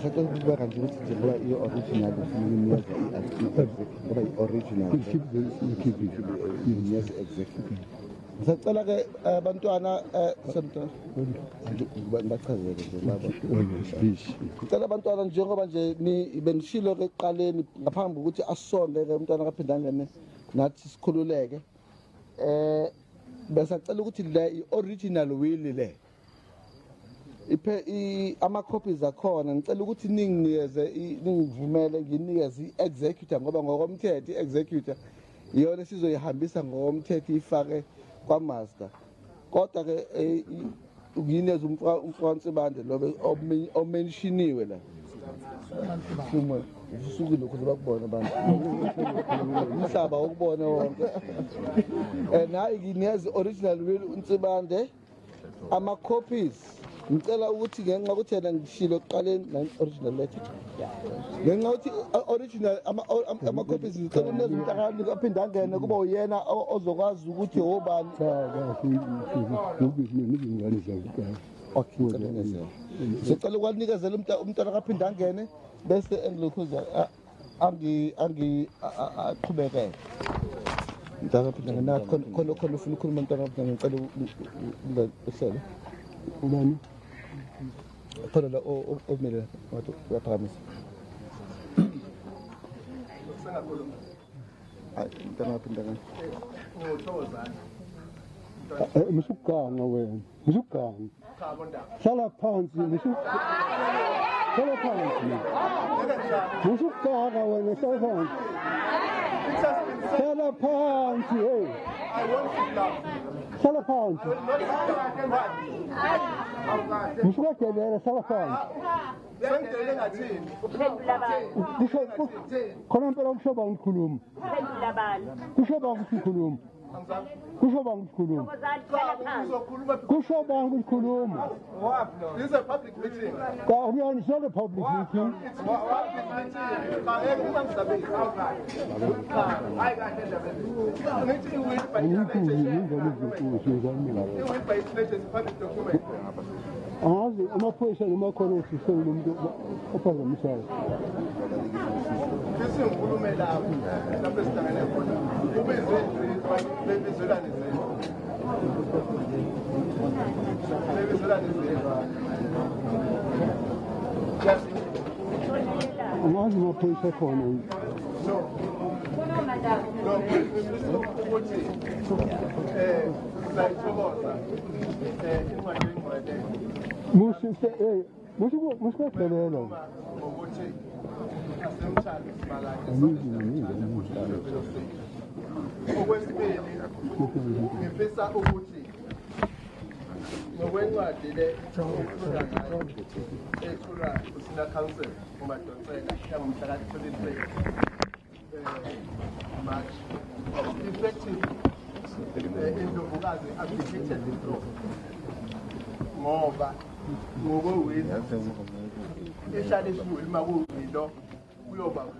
Second people can do it original original yes exactly sacela ke abantwana ngicela abantwana njengoba nje bengishilo ke eqaleni ngaphambi ukuthi asonde ke umntwana kaphinda ngene nathi sikhululeke besacela ukuthi le original will le ama copies akhona ngicela ukuthi ningivumele nginikeze i-executor ngoba ngokomthetho i-executor iyona sizoyihambisa ngokomthetho ifake kwamaster kodwa ke ngineze umfransi bande lobe omenshiniwe la simo usukile ukuze bakubone abantu umhlaba ukubona wonke nayi ngineze original will uNtsibande ama copies ngicela ukuthi ngenxa ukuthi yena ngishilo eqaleni original letter ngenxa ukuthi original ama copies ngicela uneze umntakani aphinda angene kuba uyena ozokwazi ukuthi obani ngicela ukwanikezela umntwana kaphinda angene bese engilokhuza aqhubeke mntaka phinda ngena khona ufuna ukukhuluma umntwana ngicela uhlele ubani khona la omele wathi uyaphakamisa mntana phinda ngene musukanga wena musukanga hlala phansi hlala phansi musukanga wena hlala phansi hlala phansi hey hlala phansi musukadelela hlala phansi khona impela kushoba ngikhuluma kushoba ngikhuluma kushoba ngikhuluma kushoba ngikhuluma This is a public meeting. It's not a public meeting. It's a public Angazi amaphoyisa namakhona usisele umuntu ophazamisayo. Sikhulume lapho lapho esihlangene khona. Kube bezwelane Angazi amaphoyisa khona. Musikudelela okwesibili ngifisa ukuthi ngokwencwadi le ethula usina council uMadonsela yangomhla ka-23 March effective indlovukazi abdicated the throne ngoba ngokwewili ehlala esiwili uma kuyilo kuyoba lo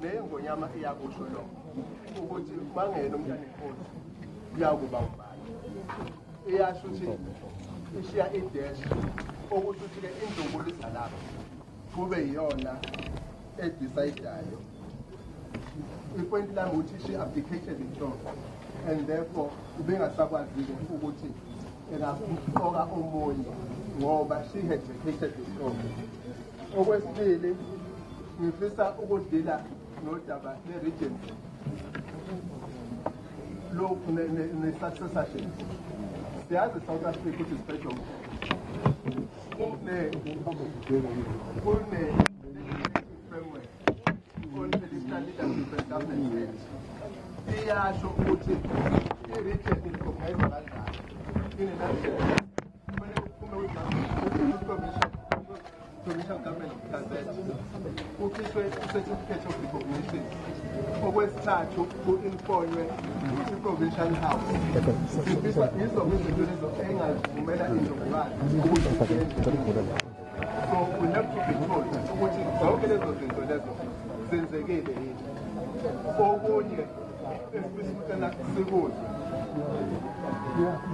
le ngonyama iyakusho lo ukuthi bangena umntana inkosi uyakuba ubani iyasho ukuthi ishiya idash ukuthi ke indlunkulu izalapha kube yiyona edecidayo ipoint lami ukuthi she abdicated the throne and therefore ubengasakwazi ukuthi engakuqoka omunye ngoba she had vacated the throne. Okwesibili ngifisa ukudila nodaba le-regency lokhu ne-successorship. Siyazi South Africa ukuthi special kune-framework on-traditional leadership and government iyasho ukuthi i-region irecognize kanjani in-a provincial government gazette kukhishwe certificate of recognition okwesithathu ku-informwe i-provincial house yizo izinto lezo engazivumela indlovukazi ukuthi so we have to be told ukuthi zonke lezo zinto lezo zenzekile yini okunye esprit sikuze. Yeah.